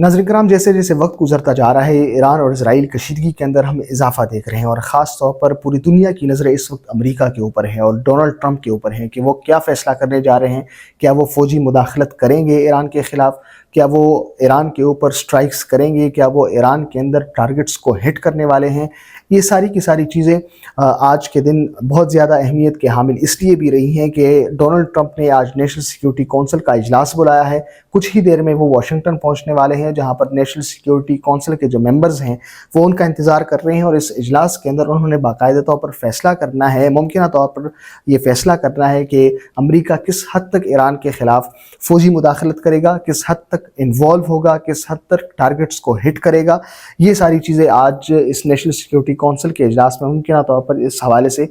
नाज़रीन कराम, जैसे जैसे वक्त गुजरता जा रहा है ईरान और इसराइल कशीदगी के अंदर हम इजाफा देख रहे हैं और ख़ास तौर पर पूरी दुनिया की नज़रें इस वक्त अमेरिका के ऊपर है और डोनाल्ड ट्रंप के ऊपर है कि वो क्या फ़ैसला करने जा रहे हैं। क्या वो फ़ौजी मुदाखलत करेंगे ईरान के ख़िलाफ़? क्या वो ईरान के ऊपर स्ट्राइक्स करेंगे? क्या वो ईरान के अंदर टारगेट्स को हिट करने वाले हैं? ये सारी की सारी चीज़ें आज के दिन बहुत ज़्यादा अहमियत के हामिल इसलिए भी रही हैं कि डोनाल्ड ट्रंप ने आज नेशनल सिक्योरिटी कौंसिल का इजलास बुलाया है। कुछ ही देर में वो वाशिंगटन पहुंचने वाले हैं, जहां पर नेशनल सिक्योरिटी कौंसिल के जो मेंबर्स हैं वो उनका इंतज़ार कर रहे हैं और इस इजलास के अंदर उन्होंने बाकायदा तौर पर फैसला करना है, मुमकिन तौर पर ये फैसला करना है कि अमेरिका किस हद तक ईरान के ख़िलाफ़ फ़ौजी मुदाखलत करेगा, किस हद तक इन्वॉल्व होगा, किस हद तक टारगेट्स को हिट करेगा। ये सारी चीज़ें आज इस नेशनल सिक्योरिटी कौंसिल के इजलास में मुमकिन तौर पर इस हवाले से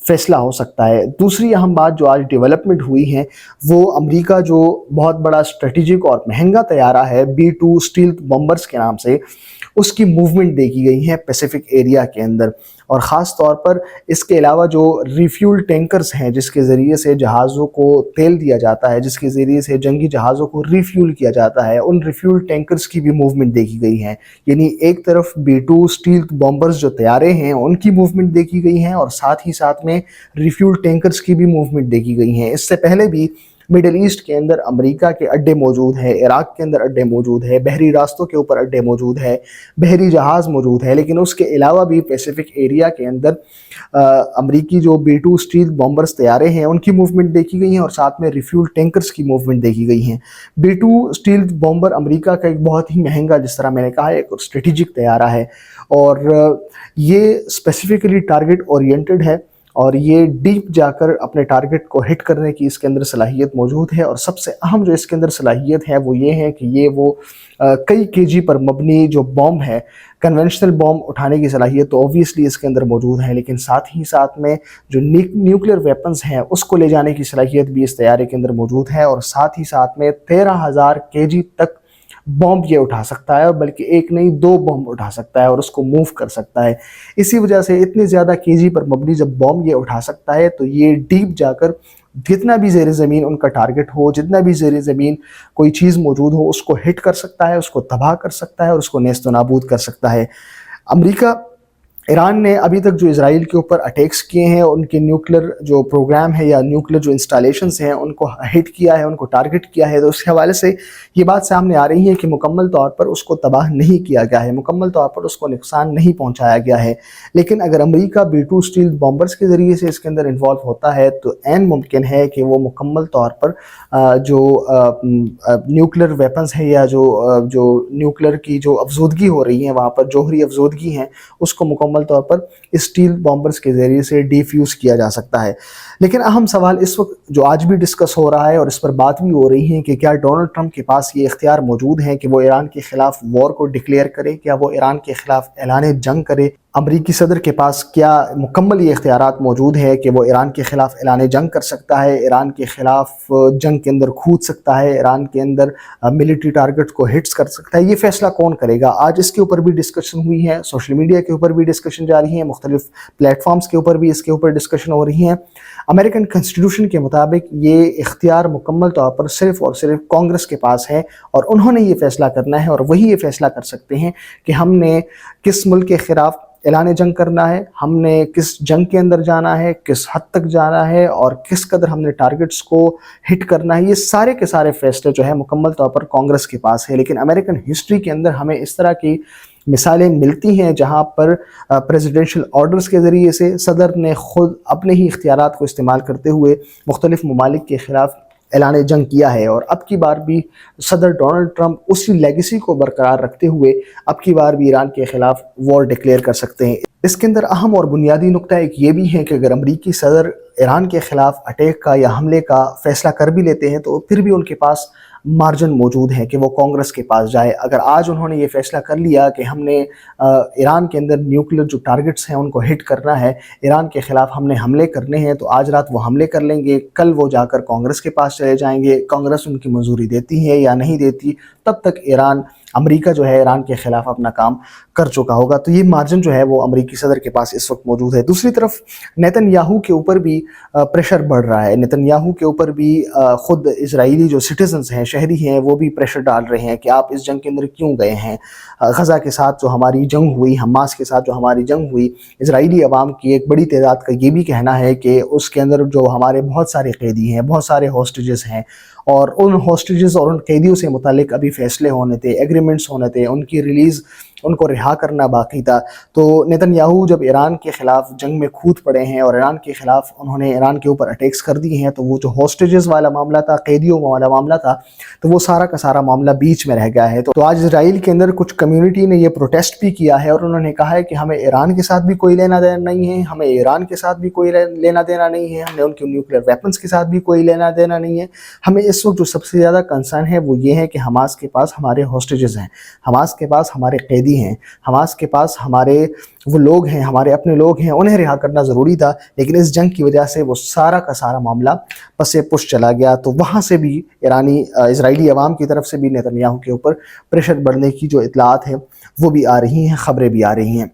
फ़ैसला हो सकता है। दूसरी अहम बात जो आज डेवलपमेंट हुई है वो अमेरिका जो बहुत बड़ा स्ट्रेटेजिक और महंगा तैयारा है B-2 स्टील्थ बॉम्बर्स के नाम से, उसकी मूवमेंट देखी गई है पैसिफिक एरिया के अंदर। और ख़ास तौर पर इसके अलावा जो रिफ्यूल टैंकर्स हैं जिसके ज़रिए से जहाज़ों को तेल दिया जाता है, जिसके ज़रिए से जंगी जहाज़ों को रिफ्यूल किया जाता है, उन रिफ्यूल टैंकर्स की भी मूवमेंट देखी गई है। यानी एक तरफ B-2 स्टील्थ बॉम्बर्स जो तैयारे हैं उनकी मूवमेंट देखी गई है और साथ ही साथ में रिफ्यूल टैंकर्स की भी मूवमेंट देखी गई है। इससे पहले भी मिडल ईस्ट के अंदर अमेरिका के अड्डे मौजूद हैं, इराक के अंदर अड्डे मौजूद है, बहरी रास्तों के ऊपर अड्डे मौजूद है, बहरी जहाज़ मौजूद है, लेकिन उसके अलावा भी पैसिफिक एरिया के अंदर अमेरिकी जो B-2 स्टील्थ बॉम्बर्स तैयारे हैं उनकी मूवमेंट देखी गई है और साथ में रिफ्यूल टैंकर्स की मूवमेंट देखी गई है। B-2 स्टील्थ बॉम्बर अमेरिका का एक बहुत ही महंगा, जिस तरह मैंने कहा, एक स्ट्रेटेजिक तैयारा है और ये स्पेसिफिकली टारगेट ओरिएंटेड है और ये डीप जाकर अपने टारगेट को हिट करने की इसके अंदर सलाहियत मौजूद है। और सबसे अहम जो इसके अंदर सलाहियत है वो ये है कि ये वो कई केजी पर मबनी जो बॉम्ब है, कन्वेंशनल बॉम्ब उठाने की सलाहियत तो ऑब्वियसली इसके अंदर मौजूद है, लेकिन साथ ही साथ में जो न्यूक्लियर वेपन्स हैं उसको ले जाने की सलाहियत भी इस तैयारे के अंदर मौजूद है। और साथ ही साथ में 13,000 केजी तक बॉम्ब ये उठा सकता है, और बल्कि एक नहीं 2 बॉम्ब उठा सकता है और उसको मूव कर सकता है। इसी वजह से इतनी ज़्यादा केजी पर मबनी जब बॉम्ब ये उठा सकता है तो ये डीप जाकर जितना भी ज़ेर ज़मीन उनका टारगेट हो, जितना भी ज़ेर ज़मीन कोई चीज़ मौजूद हो, उसको हिट कर सकता है, उसको तबाह कर सकता है और उसको नेस्त नाबूद कर सकता है। अमेरिका ईरान ने अभी तक जो इजराइल के ऊपर अटैक्स किए हैं, उनके न्यूक्लियर जो प्रोग्राम है या न्यूक्लियर जो इंस्टॉलेशंस हैं उनको हिट किया है, उनको टारगेट किया है, तो उसके हवाले से ये बात सामने आ रही है कि मुकम्मल तौर पर उसको तबाह नहीं किया गया है, मुकम्मल तौर पर उसको नुकसान नहीं पहुंचाया गया है। लेकिन अगर अमेरिका B-2 स्टील्थ बॉम्बर्स के ज़रिए से इसके अंदर इन्वॉल्व होता है तो ऐन मुमकिन है कि वो मुकम्मल तौर पर जो न्यूक्लियर वेपन्स है या जो न्यूक्लियर की जो अफजूदगी हो रही है, वहाँ पर जोहरी अफजूदगी हैं, उसको मुकम्मल तौर पर स्टील बॉम्बर्स के जरिए से डिफ्यूज किया जा सकता है। लेकिन अहम सवाल इस वक्त जो आज भी डिस्कस हो रहा है और इस पर बात भी हो रही है कि क्या डोनाल्ड ट्रंप के पास ये इख्तियार मौजूद है कि वो ईरान के खिलाफ वॉर को डिक्लेयर करे, क्या वो ईरान के खिलाफ ऐलान जंग करे। अमरीकी सदर के पास क्या मुकम्मल ये इख्तियारात मौजूद है कि वो ईरान के ख़िलाफ़ ऐलान जंग कर सकता है, ईरान के ख़िलाफ़ जंग के अंदर कूद सकता है, ईरान के अंदर मिलिट्री टारगेट को हिट्स कर सकता है। ये फ़ैसला कौन करेगा? आज इसके ऊपर भी डिस्कशन हुई है, सोशल मीडिया के ऊपर भी डिस्कशन जारी है, मुख्तलिफ प्लेटफॉर्म्स के ऊपर भी इसके ऊपर डिस्कशन हो रही है। अमेरिकन कॉन्स्टिट्यूशन के मुताबिक ये इख्तियार मुकम्मल तौर पर सिर्फ़ और सिर्फ कांग्रेस के पास है और उन्होंने ये फ़ैसला करना है और वही ये फ़ैसला कर सकते हैं कि हमने किस मुल्क के ख़िलाफ़ ऐलान जंग करना है, हमने किस जंग के अंदर जाना है, किस हद तक जाना है और किस कदर हमने टारगेट्स को हिट करना है। ये सारे के सारे फैसले जो है मुकम्मल तौर पर कांग्रेस के पास है। लेकिन अमेरिकन हिस्ट्री के अंदर हमें इस तरह की मिसालें मिलती हैं जहां पर प्रेसिडेंशियल ऑर्डर्स के ज़रिए से सदर ने ख़ुद अपने ही इख्तियारात को इस्तेमाल करते हुए मुख्तलिफ ममालिक के ख़िलाफ़ ऐलान जंग किया है। और अब की बार भी सदर डोनाल्ड ट्रंप उसी लेगेसी को बरकरार रखते हुए अब की बार भी ईरान के ख़िलाफ़ वॉर डिक्लेयर कर सकते हैं। इसके अंदर अहम और बुनियादी नुक्ता एक ये भी है कि अगर अमरीकी सदर ईरान के ख़िलाफ़ अटैक का या हमले का फ़ैसला कर भी लेते हैं तो फिर भी उनके पास मार्जिन मौजूद है कि वो कांग्रेस के पास जाए। अगर आज उन्होंने ये फैसला कर लिया कि हमने ईरान के अंदर न्यूक्लियर जो टारगेट्स हैं उनको हिट करना है, ईरान के ख़िलाफ़ हमने हमले करने हैं, तो आज रात वो हमले कर लेंगे, कल वो जाकर कांग्रेस के पास चले जाएंगे, कांग्रेस उनकी मंजूरी देती है या नहीं देती, तब तक ईरान امریکہ جو ہے ایران کے خلاف اپنا کام کر چکا ہوگا۔ تو یہ مارجن جو ہے وہ امریکی صدر کے پاس اس وقت موجود ہے۔ دوسری طرف نیتن یاہو کے اوپر بھی پریشر بڑھ رہا ہے، نیتن یاہو کے اوپر بھی خود اسرائیلی جو سٹیزنز ہیں، شہری ہیں، وہ بھی پریشر ڈال رہے ہیں کہ آپ اس جنگ کے اندر کیوں گئے ہیں۔ غزہ کے ساتھ جو ہماری جنگ ہوئی، حماس کے ساتھ جو ہماری جنگ ہوئی، اسرائیلی عوام کی ایک بڑی تعداد کا یہ بھی کہنا ہے کہ اس کے اندر جو ہمارے بہت سارے قیدی ہیں، بہت سارے ہاسٹیجز ہیں، اور ان ہاسٹیجز اور ان قیدیوں سے متعلق ابھی فیصلے ہونے تھے، ایگریمنٹس ہونے تھے، ان کی ریلیز، ان کو رہا کرنا باقی تھا۔ تو نیتن یاہو جب ایران کے خلاف جنگ میں کھود پڑے ہیں اور ایران کے خلاف انہوں نے ایران کے اوپر اٹیکس کر دیے ہیں، تو وہ جو ہاسٹیجز والا معاملہ تھا، قیدیوں والا معاملہ تھا، تو وہ سارا کا سارا معاملہ بیچ میں رہ گیا ہے۔ تو آج اسرائیل کے اندر کچھ کمیونٹی نے یہ پروٹیسٹ بھی کیا ہے اور انہوں نے کہا ہے کہ ہمیں ایران کے ساتھ بھی کوئی لینا دینا نہیں ہے، ہمیں ایران کے ساتھ بھی کوئی لینا دینا نہیں ہے، ہمیں ان کے نیوکلیئر ویپنز کے ساتھ بھی کوئی لینا دینا نہیں ہے۔ ہمیں اس وقت جو سب سے زیادہ کنسرن ہے وہ یہ ہے کہ حماس کے پاس ہمارے ہاسٹیجز ہیں، حماس کے پاس ہمارے قیدی ہیں، حماس کے پاس ہمارے وہ لوگ ہیں، ہمارے اپنے لوگ ہیں، انہیں رہا کرنا ضروری تھا، لیکن اس جنگ کی وجہ سے وہ سارا کا سارا معاملہ پس پش چلا گیا۔ تو وہاں سے بھی اسرائیلی عوام کی طرف سے بھی نیتن یاہو کے اوپر پریشر بڑھنے کی جو اطلاعات ہیں وہ بھی آ رہی ہیں، خبریں بھی آ رہی ہیں۔